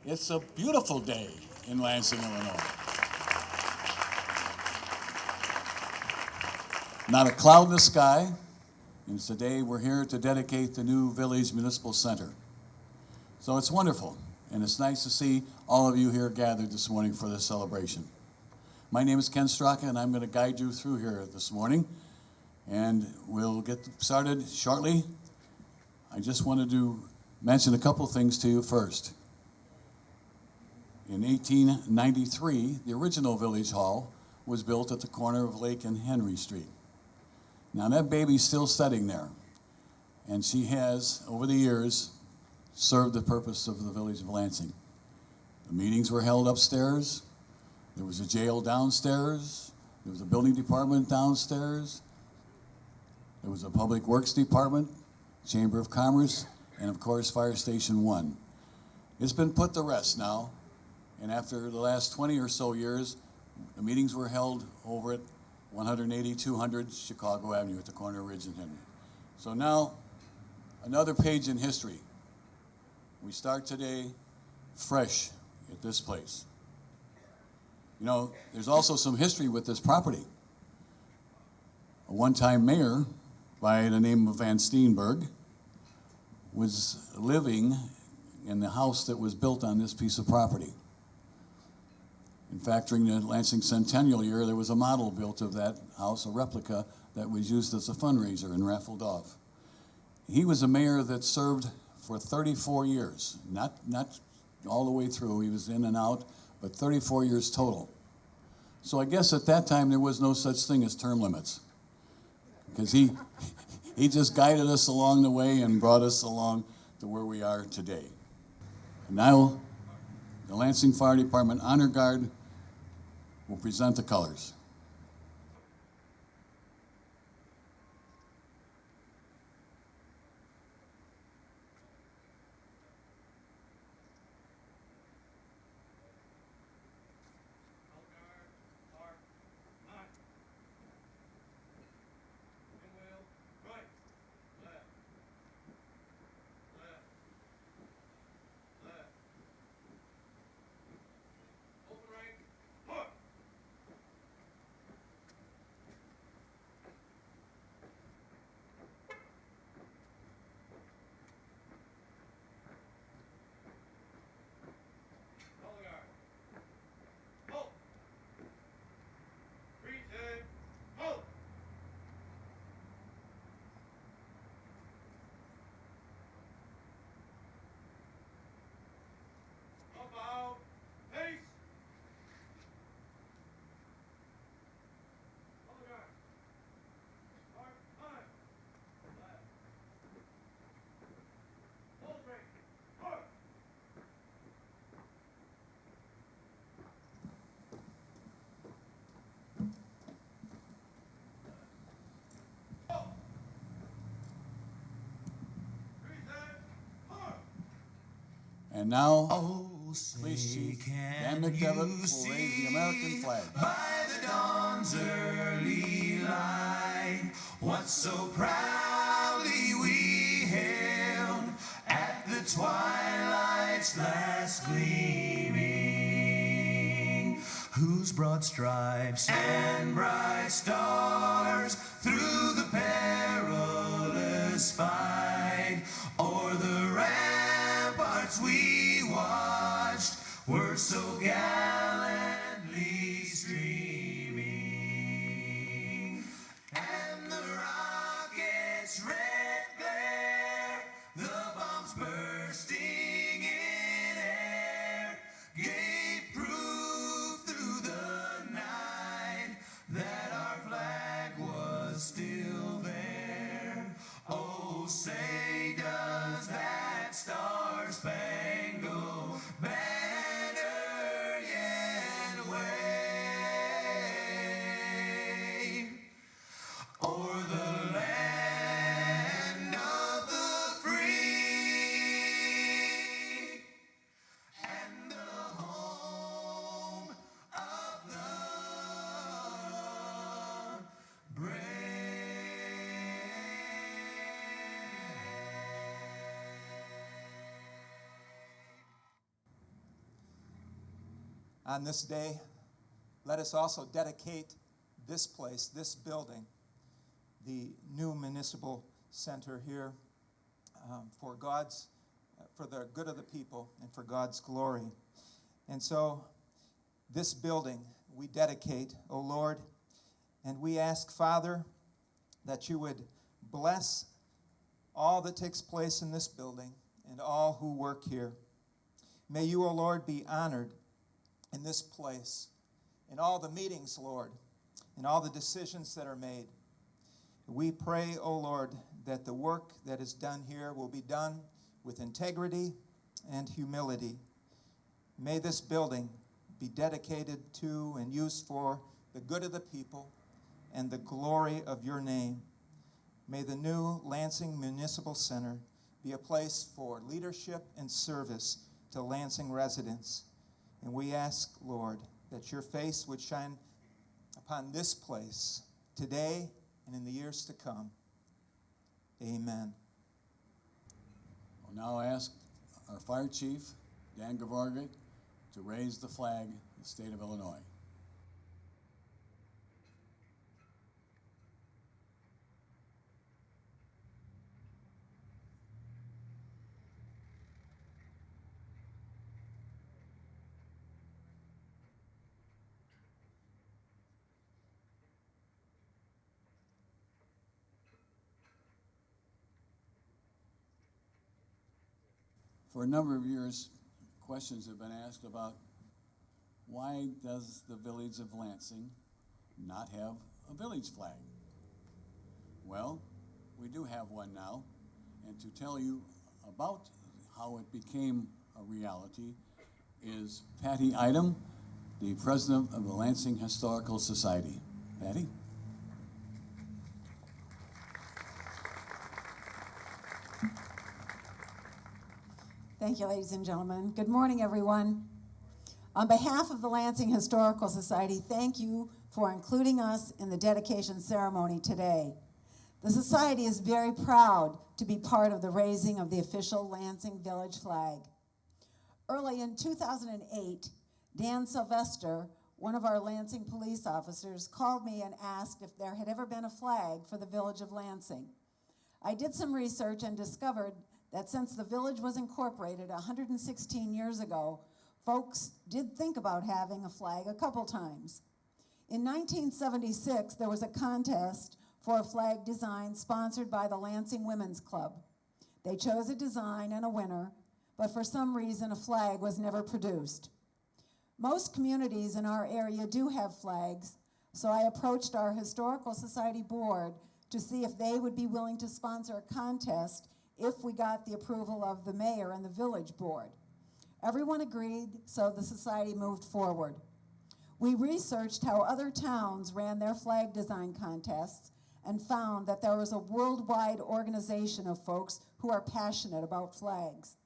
It's a beautiful day in Lansing, Illinois. Not a cloud in the sky, and today we're here to dedicate the new Village Municipal Center. So it's wonderful, and it's nice to see all of you here gathered this morning for this celebration. My name is Ken Straka, and I'm going to guide you through here this morning, and we'll get started shortly. I just wanted to mention a couple things to you first. In 1893, the original Village Hall was built at the corner of Lake and Henry Street. Now that baby's still sitting there, and she has, over the years, served the purpose of the village of Lansing. The meetings were held upstairs, there was a jail downstairs, there was a building department downstairs, there was a public works department, Chamber of Commerce, and of course Fire Station 1. It's been put to rest now, and after the last 20 or so years, the meetings were held over at 180-200 Chicago Avenue at the corner of Ridge and Henry. So now, another page in history. We start today fresh at this place. You know, there's also some history with this property. A one-time mayor by the name of Van Steenberg was living in the house that was built on this piece of property. In fact, during the Lansing Centennial year, there was a model built of that house, a replica, that was used as a fundraiser and raffled off. He was a mayor that served for 34 years, not all the way through. He was in and out, but 34 years total. So I guess at that time there was no such thing as term limits, because he just guided us along the way and brought us along to where we are today. And now, the Lansing Fire Department Honor Guard will present the colors. And now, Police Chief Dan McDevitt will raise the American flag. By the dawn's early light, what so proudly we hailed at the twilight's last gleaming, whose broad stripes and bright stars through the perilous fight o'er the ramparts we watched were so gallantly streaming, and the rocket's red glare, the bombs bursting in air, gave proof through the night that our flag was still there. Oh, say does that star-spangled banner yet wave o'er the land of the free and the home of the brave. On this day, let us also dedicate this place, this building, the new municipal center here, for the good of the people and for God's glory. And so this building we dedicate, O Lord, and we ask, Father, that you would bless all that takes place in this building and all who work here. May you, O Lord, be honored in this place, in all the meetings, Lord, in all the decisions that are made. We pray, O Lord, that the work that is done here will be done with integrity and humility. May this building be dedicated to and used for the good of the people and the glory of your name. May the new Lansing Municipal Center be a place for leadership and service to Lansing residents. And we ask, Lord, that your face would shine upon this place today and in the years to come. Amen. I'll now ask our Fire Chief, Dan Gavarga, to raise the flag of the state of Illinois. For a number of years, questions have been asked about why does the village of Lansing not have a village flag? Well, we do have one now, and to tell you about how it became a reality is Patty Idem, the president of the Lansing Historical Society. Patty? Thank you, ladies and gentlemen. Good morning, everyone. On behalf of the Lansing Historical Society, thank you for including us in the dedication ceremony today. The Society is very proud to be part of the raising of the official Lansing Village flag. Early in 2008, Dan Sylvester, one of our Lansing police officers, called me and asked if there had ever been a flag for the village of Lansing. I did some research and discovered that since the village was incorporated 116 years ago, folks did think about having a flag a couple times. In 1976, there was a contest for a flag design sponsored by the Lansing Women's Club. They chose a design and a winner, but for some reason a flag was never produced. Most communities in our area do have flags, so I approached our Historical Society board to see if they would be willing to sponsor a contest if we got the approval of the mayor and the village board. Everyone agreed, so the society moved forward. We researched how other towns ran their flag design contests and found that there was a worldwide organization of folks who are passionate about flags.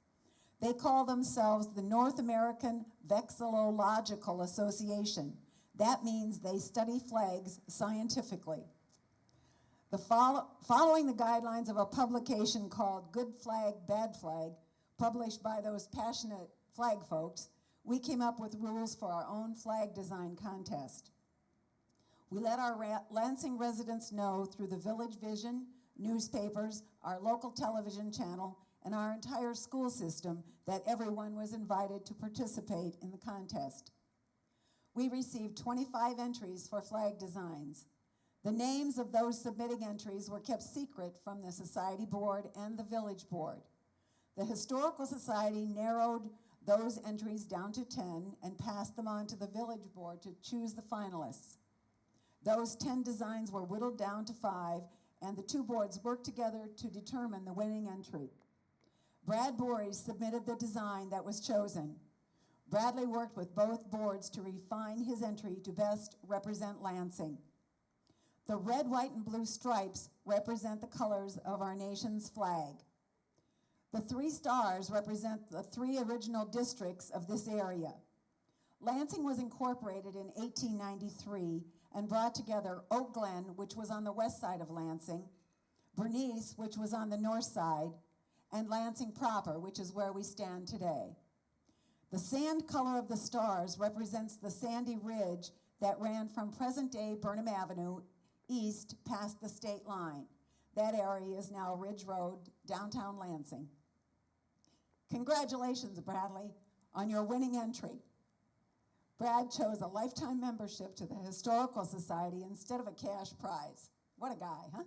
They call themselves the North American Vexillological Association. That means they study flags scientifically. Following the guidelines of a publication called Good Flag, Bad Flag, published by those passionate flag folks, we came up with rules for our own flag design contest. We let our Lansing residents know through the Village Vision, newspapers, our local television channel, and our entire school system that everyone was invited to participate in the contest. We received 25 entries for flag designs. The names of those submitting entries were kept secret from the Society Board and the Village Board. The Historical Society narrowed those entries down to 10 and passed them on to the Village Board to choose the finalists. Those 10 designs were whittled down to 5, and the two boards worked together to determine the winning entry. Brad Bories submitted the design that was chosen. Bradley worked with both boards to refine his entry to best represent Lansing. The red, white, and blue stripes represent the colors of our nation's flag. The 3 stars represent the 3 original districts of this area. Lansing was incorporated in 1893 and brought together Oak Glen, which was on the west side of Lansing, Bernice, which was on the north side, and Lansing proper, which is where we stand today. The sand color of the stars represents the sandy ridge that ran from present-day Burnham Avenue east past the state line. That area is now Ridge Road, downtown Lansing. Congratulations, Bradley, on your winning entry. Brad chose a lifetime membership to the Historical Society instead of a cash prize. What a guy, huh?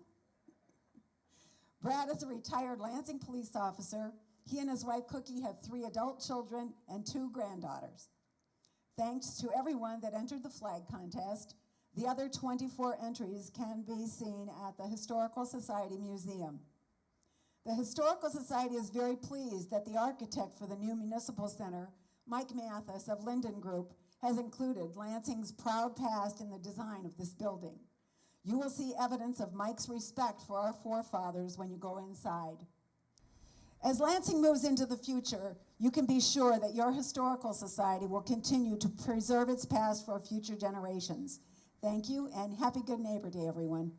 Brad is a retired Lansing police officer. He and his wife Cookie have 3 adult children and 2 granddaughters. Thanks to everyone that entered the flag contest. The other 24 entries can be seen at the Historical Society Museum. The Historical Society is very pleased that the architect for the new municipal center, Mike Mathis of Linden Group, has included Lansing's proud past in the design of this building. You will see evidence of Mike's respect for our forefathers when you go inside. As Lansing moves into the future, you can be sure that your Historical Society will continue to preserve its past for future generations. Thank you, and happy Good Neighbor Day, everyone.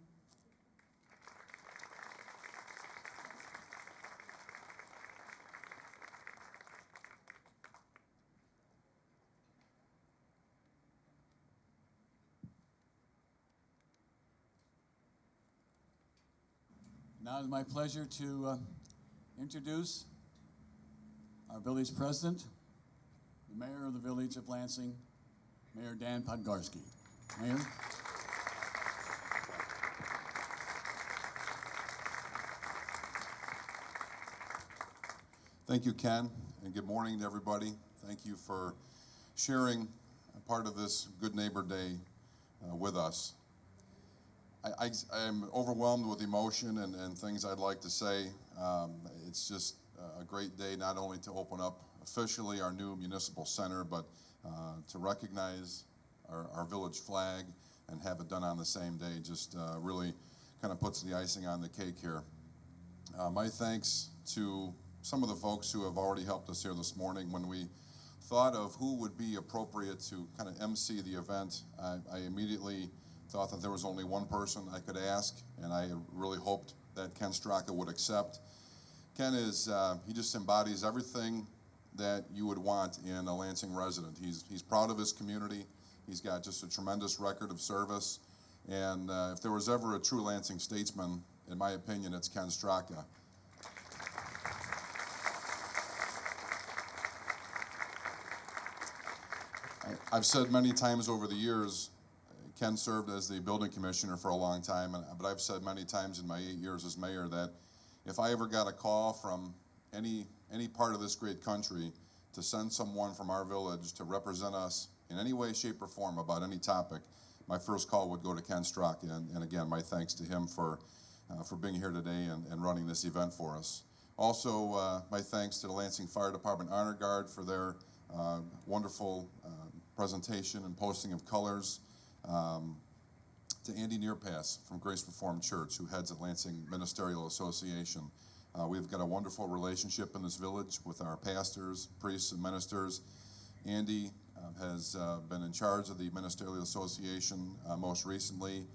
Now it's my pleasure to introduce our village president, the mayor of the village of Lansing, Mayor Dan Podgorski. Mayor. Thank you, Ken, and good morning to everybody. Thank you for sharing a part of this Good Neighbor Day with us. I am overwhelmed with emotion and things I'd like to say. It's just a great day not only to open up officially our new municipal center, but to recognize our village flag and have it done on the same day just really kind of puts the icing on the cake here. My thanks to some of the folks who have already helped us here this morning. When we thought of who would be appropriate to kind of MC the event, I immediately thought that there was only one person I could ask, and I really hoped that Ken Straka would accept. Ken is, he just embodies everything that you would want in a Lansing resident. He's proud of his community. He's got just a tremendous record of service. And if there was ever a true Lansing statesman, in my opinion, it's Ken Straka. I've said many times over the years, Ken served as the building commissioner for a long time, but I've said many times in my 8 years as mayor that if I ever got a call from any part of this great country to send someone from our village to represent us in any way, shape, or form about any topic, my first call would go to Ken Straka. And again, my thanks to him for being here today and running this event for us. Also, my thanks to the Lansing Fire Department Honor Guard for their wonderful presentation and posting of colors. To Andy Nearpass from Grace Reformed Church, who heads the Lansing Ministerial Association. We've got a wonderful relationship in this village with our pastors, priests, and ministers. Andy has been in charge of the Ministerial Association most recently.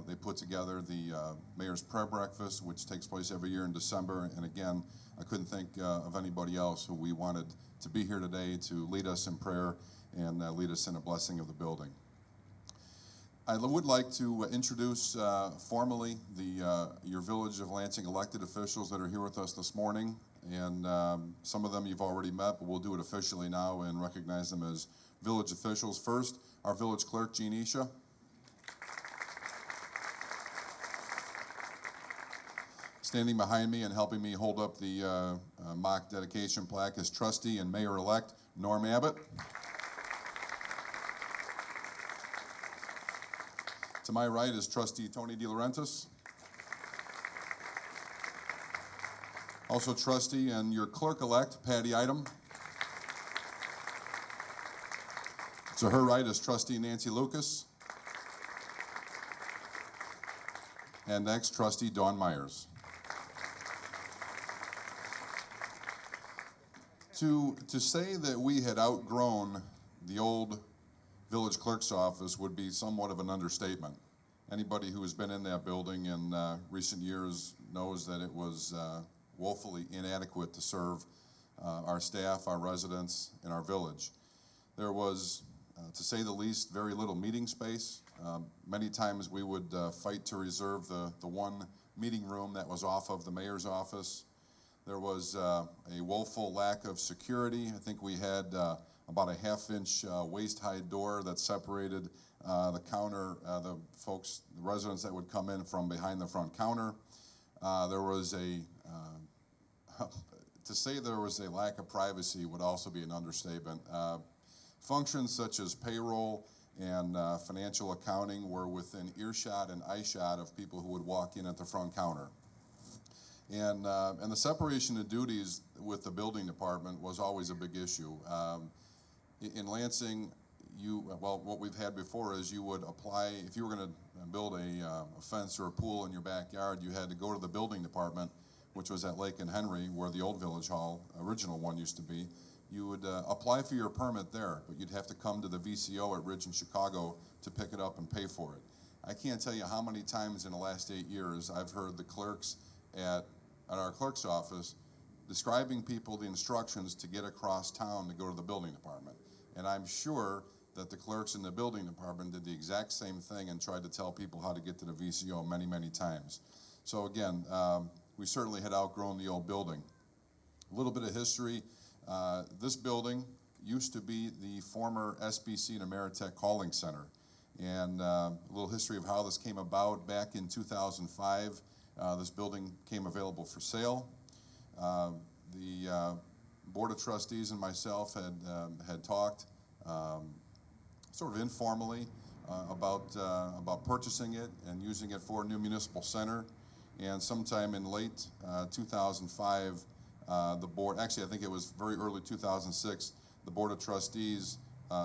They put together the Mayor's Prayer Breakfast, which takes place every year in December. And again, I couldn't think of anybody else who we wanted to be here today to lead us in prayer and lead us in a blessing of the building. I would like to introduce formally your Village of Lansing elected officials that are here with us this morning. And some of them you've already met, but we'll do it officially now and recognize them as village officials. First, our village clerk, Jean Isha. Standing behind me and helping me hold up the mock dedication plaque is trustee and mayor-elect Norm Abbott. To my right is trustee Tony DeLaurentis. Also trustee and your clerk-elect, Patty Item. To her right is trustee Nancy Lucas. And next, trustee Dawn Myers. To say that we had outgrown the old village clerk's office would be somewhat of an understatement. Anybody who has been in that building in recent years knows that it was woefully inadequate to serve our staff, our residents, and our village. There was, to say the least, very little meeting space. Many times we would fight to reserve the one meeting room that was off of the mayor's office. There was a woeful lack of security. I think we had about a half-inch waist-high door that separated the counter, the residents that would come in from behind the front counter. There was to say there was a lack of privacy would also be an understatement. Functions such as payroll and financial accounting were within earshot and eyeshot of people who would walk in at the front counter. And the separation of duties with the building department was always a big issue. In Lansing, what we've had before is you would apply, if you were going to build a fence or a pool in your backyard, you had to go to the building department, which was at Lake and Henry, where the old Village Hall, original one, used to be. You would apply for your permit there, but you'd have to come to the VCO at Ridge in Chicago to pick it up and pay for it. I can't tell you how many times in the last 8 years I've heard the clerks at our clerk's office describing people the instructions to get across town to go to the building department. And I'm sure that the clerks in the building department did the exact same thing and tried to tell people how to get to the VCO many, many times. So again, we certainly had outgrown the old building. A little bit of history. This building used to be the former SBC and Ameritech Calling Center. And a little history of how this came about. Back in 2005, this building came available for sale. The Board of Trustees and myself had talked sort of informally about purchasing it and using it for a new municipal center. And sometime in late 2005, the board, actually I think it was very early 2006, the Board of Trustees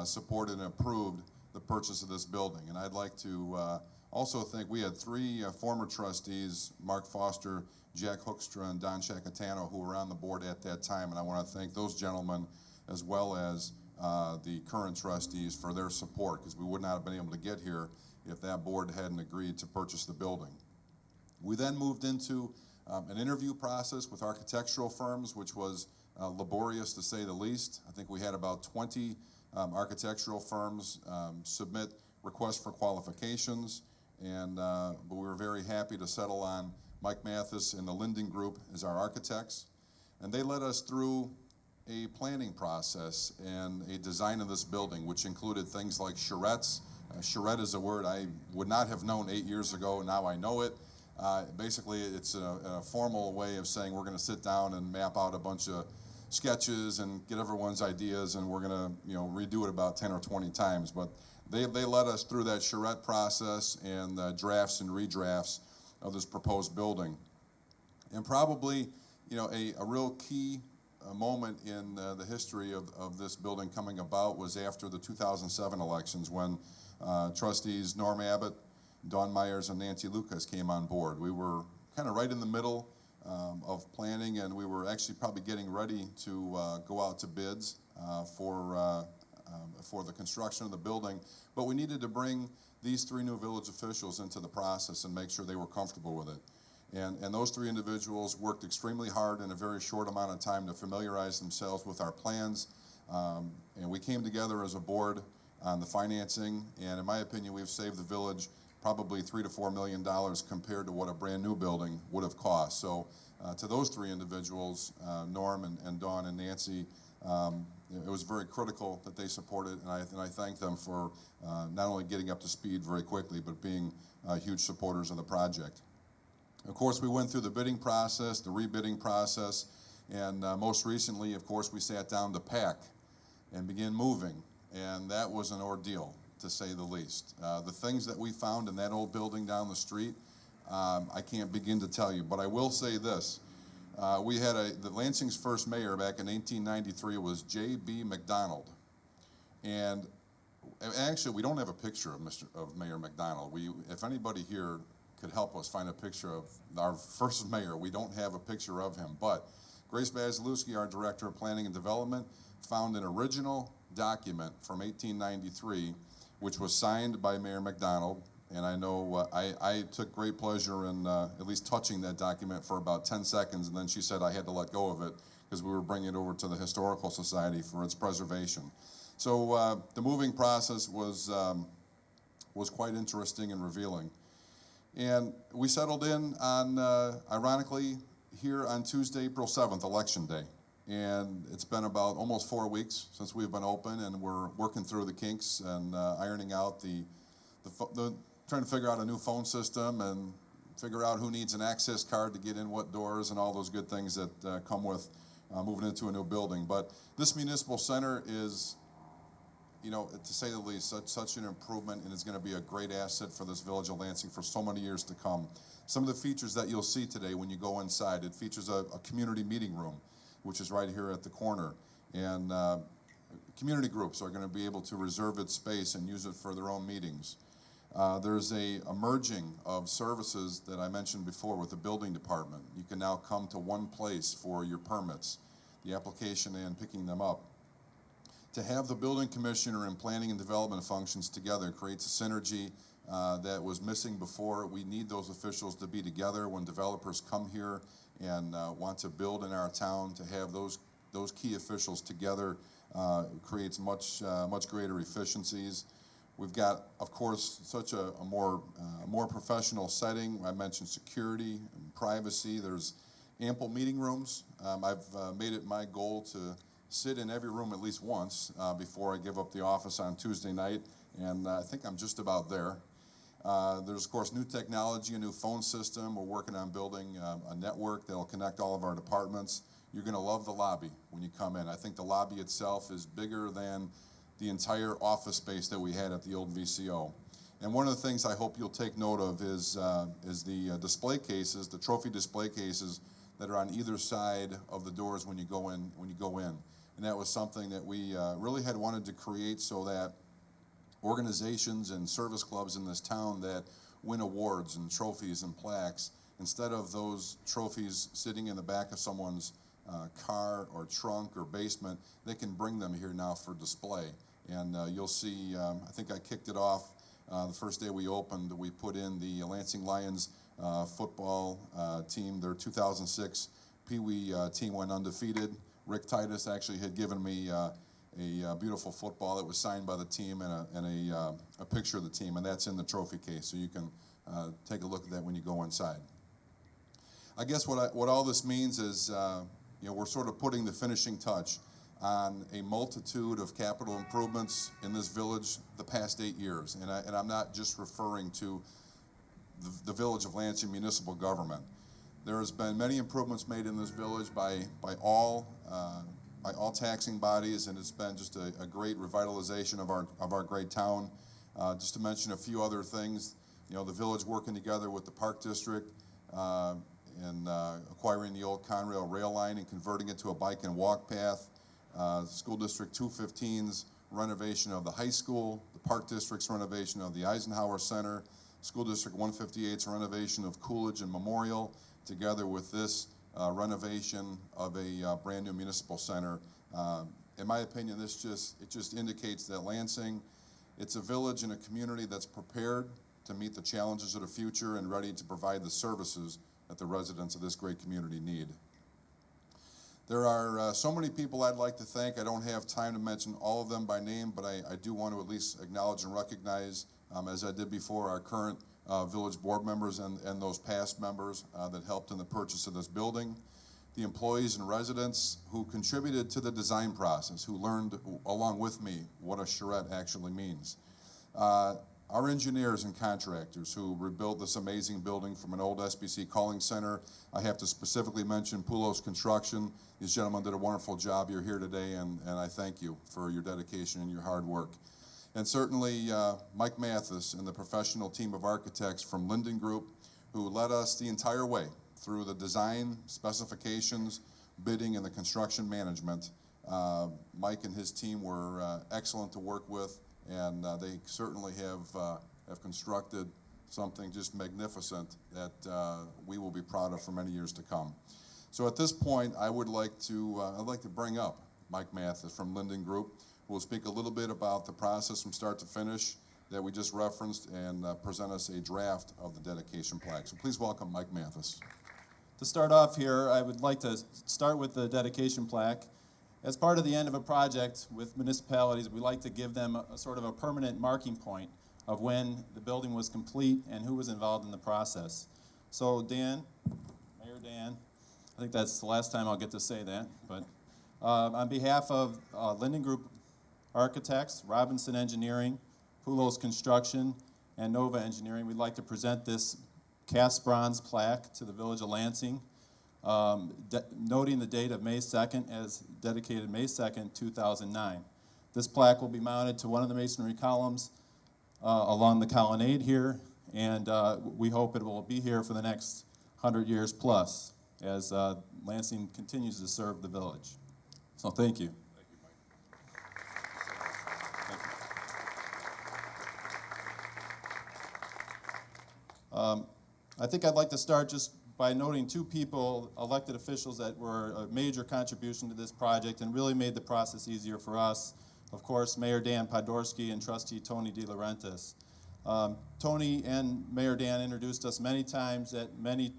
supported and approved the purchase of this building. And I'd like to also thank, we had three former trustees, Mark Foster, Jack Hookstra, and Don Chacatano, who were on the board at that time. And I want to thank those gentlemen as well as the current trustees for their support, because we would not have been able to get here if that board hadn't agreed to purchase the building. We then moved into an interview process with architectural firms, which was laborious to say the least. I think we had about 20 architectural firms submit requests for qualifications, and but we were very happy to settle on Mike Mathis and the Linden Group as our architects. And they led us through a planning process and a design of this building, which included things like charrettes. Charrette is a word I would not have known 8 years ago, now I know it. Basically, it's a formal way of saying we're going to sit down and map out a bunch of sketches and get everyone's ideas, and we're going to redo it about 10 or 20 times. But they led us through that charrette process and drafts and redrafts of this proposed building. And probably a real key moment in the history of this building coming about was after the 2007 elections, when trustees Norm Abbott, Dawn Myers, and Nancy Lucas came on board. We were kind of right in the middle of planning, and we were actually probably getting ready to go out to bids for the construction of the building. But we needed to bring these three new village officials into the process and make sure they were comfortable with it. And those three individuals worked extremely hard in a very short amount of time to familiarize themselves with our plans. And we came together as a board on the financing, and in my opinion, we've saved the village probably $3 to $4 million compared to what a brand new building would have cost. So to those three individuals, Norm and Dawn and Nancy, it was very critical that they supported, and I thank them for not only getting up to speed very quickly, but being huge supporters of the project. Of course, we went through the bidding process, the rebidding process, and most recently, of course, we sat down to pack and begin moving, and that was an ordeal, to say the least. The things that we found in that old building down the street, I can't begin to tell you, but I will say this. We had the Lansing's first mayor back in 1893 was J.B. McDonald. And actually, we don't have a picture of Mayor McDonald. If anybody here could help us find a picture of our first mayor, we don't have a picture of him. But Grace Basilewski, our Director of Planning and Development, found an original document from 1893, which was signed by Mayor McDonald. And I know I took great pleasure in at least touching that document for about 10 seconds, and then she said I had to let go of it because we were bringing it over to the Historical Society for its preservation. So the moving process was quite interesting and revealing. And we settled in on, ironically, here on Tuesday, April 7th, Election Day. And it's been about almost 4 weeks since we've been open, and we're working through the kinks and ironing out trying to figure out a new phone system and figure out who needs an access card to get in what doors and all those good things that come with moving into a new building. But this municipal center is, you know, to say the least, such an improvement, and it's going to be a great asset for this village of Lansing for so many years to come. Some of the features that you'll see today when you go inside, it features a community meeting room, which is right here at the corner. And community groups are going to be able to reserve its space and use it for their own meetings. There's a merging of services that I mentioned before with the building department. You can now come to one place for your permits, the application and picking them up. To have the building commissioner and planning and development functions together creates a synergy that was missing before. We need those officials to be together when developers come here and want to build in our town. To have those key officials together creates much greater efficiencies. We've got, of course, such a more professional setting. I mentioned security and privacy. There's ample meeting rooms. I've made it my goal to sit in every room at least once before I give up the office on Tuesday night, and I think I'm just about there. There's, of course, new technology, a new phone system. We're working on building a network that will connect all of our departments. You're going to love the lobby when you come in. I think the lobby itself is bigger than the entire office space that we had at the old VCO. And one of the things I hope you'll take note of is the display cases, the trophy display cases that are on either side of the doors when you go in. And that was something that we really had wanted to create so that organizations and service clubs in this town that win awards and trophies and plaques, instead of those trophies sitting in the back of someone's car or trunk or basement, they can bring them here now for display. And you'll see, I think I kicked it off the first day we opened. We put in the Lansing Lions football team. Their 2006 Pee Wee team went undefeated. Rick Titus actually had given me a beautiful football that was signed by the team and a picture of the team, and that's in the trophy case, so you can take a look at that when you go inside. I guess what all this means is you know, we're sort of putting the finishing touch on a multitude of capital improvements in this village the past 8 years, and I'm not just referring to the village of Lansing municipal government. There has been many improvements made in this village by all taxing bodies, and it's been just a great revitalization of our great town. Just to mention a few other things, you know, the village working together with the Park District and acquiring the old Conrail rail line and converting it to a bike and walk path. School District 215's renovation of the high school, the Park District's renovation of the Eisenhower Center, School District 158's renovation of Coolidge and Memorial, together with this renovation of a brand new municipal center. In my opinion, it just indicates that Lansing, it's a village and a community that's prepared to meet the challenges of the future and ready to provide the services that the residents of this great community need. There are so many people I'd like to thank. I don't have time to mention all of them by name, but I do want to at least acknowledge and recognize, as I did before, our current village board members and those past members that helped in the purchase of this building, the employees and residents who contributed to the design process, who learned along with me what a charrette actually means. Our engineers and contractors who rebuilt this amazing building from an old SBC calling center. I have to specifically mention Poulos Construction. These gentlemen did a wonderful job. You're here today, and I thank you for your dedication and your hard work. And certainly Mike Mathis and the professional team of architects from Linden Group, who led us the entire way through the design, specifications, bidding, and the construction management. Mike and his team were excellent to work with, and they certainly have constructed something just magnificent that we will be proud of for many years to come. So at this point, I'd like to bring up Mike Mathis from Linden Group, who will speak a little bit about the process from start to finish that we just referenced and present us a draft of the dedication plaque. So please welcome Mike Mathis. To start off here, I would like to start with the dedication plaque. As part of the end of a project with municipalities, we like to give them a sort of a permanent marking point of when the building was complete and who was involved in the process. So Dan, Mayor Dan, I think that's the last time I'll get to say that, but on behalf of Linden Group Architects, Robinson Engineering, Poulos Construction, and Nova Engineering, we'd like to present this cast bronze plaque to the Village of Lansing, noting the date of May 2nd as dedicated May 2nd, 2009. This plaque will be mounted to one of the masonry columns along the colonnade here, and we hope it will be here for the next 100 years plus as Lansing continues to serve the village. So thank you. Thank you, Mike. I think I'd like to start just by noting two people, elected officials, that were a major contribution to this project and really made the process easier for us. Of course, Mayor Dan Podorski and Trustee Tony De Laurentiis. Tony and Mayor Dan introduced us many times at many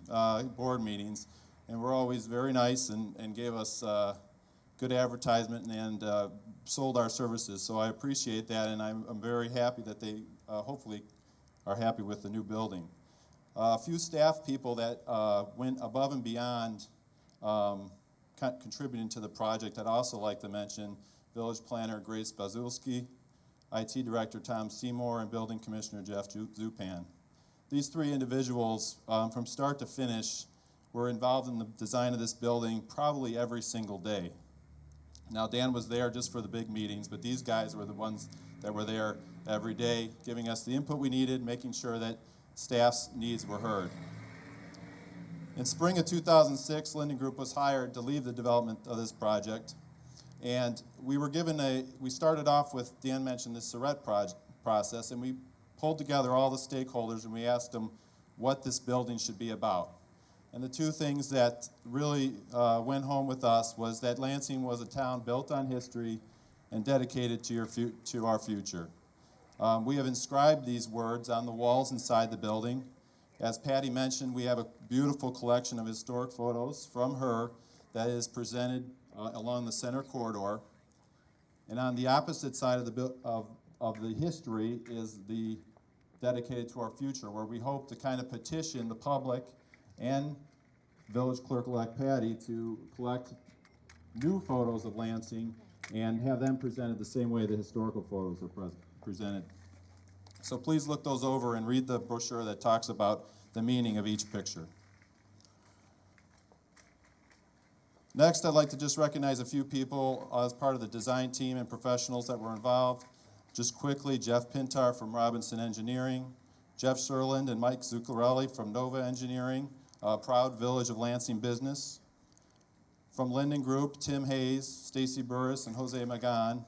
board meetings, and were always very nice and gave us good advertisement and sold our services. So I appreciate that, and I'm very happy that they hopefully are happy with the new building. A few staff people that went above and beyond contributing to the project, I'd also like to mention Village Planner Grace Bazulski, IT Director Tom Seymour, and Building Commissioner Jeff Zupan. These three individuals, from start to finish, were involved in the design of this building probably every single day. Now, Dan was there just for the big meetings, but these guys were the ones that were there every day, giving us the input we needed, making sure that staff's needs were heard. In spring of 2006, Linden Group was hired to lead the development of this project. And we started off with, Dan mentioned this Surratt process, and we pulled together all the stakeholders and we asked them what this building should be about. And the two things that really went home with us was that Lansing was a town built on history and dedicated to our future. We have inscribed these words on the walls inside the building. As Patty mentioned, we have a beautiful collection of historic photos from her that is presented along the center corridor. And on the opposite side of the history is the dedicated to our future, where we hope to kind of petition the public and Village Clerk-elect Patty to collect new photos of Lansing and have them presented the same way the historical photos are presented. So please look those over and read the brochure that talks about the meaning of each picture. Next, I'd like to just recognize a few people as part of the design team and professionals that were involved. Just quickly, Jeff Pintar from Robinson Engineering, Jeff Sherland and Mike Zuccarelli from Nova Engineering, a proud Village of Lansing business. From Linden Group, Tim Hayes, Stacy Burris, and Jose Magan.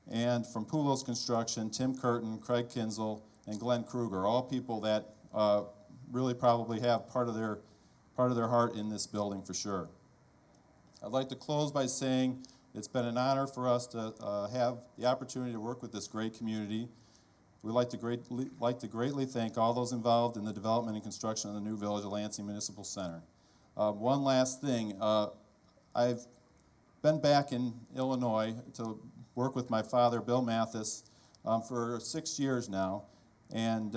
And from Poulos Construction, Tim Curtin, Craig Kinzel, and Glenn Kruger, all people that really probably have part of their heart in this building for sure. I'd like to close by saying it's been an honor for us to have the opportunity to work with this great community. We'd like to greatly thank all those involved in the development and construction of the new Village of Lansing Municipal Center. One last thing, I've been back in Illinois to work with my father, Bill Mathis, for 6 years now, and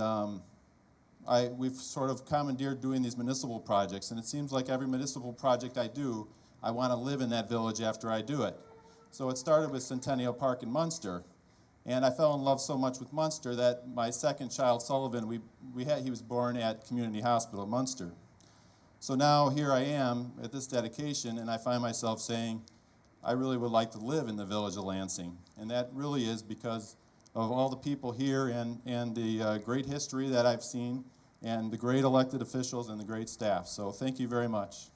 we've sort of commandeered doing these municipal projects, and it seems like every municipal project I do, I want to live in that village after I do it. So it started with Centennial Park in Munster, and I fell in love so much with Munster that my second child, Sullivan, he was born at Community Hospital Munster. So now here I am at this dedication, and I find myself saying, I really would like to live in the Village of Lansing. And that really is because of all the people here and the great history that I've seen and the great elected officials and the great staff. So thank you very much.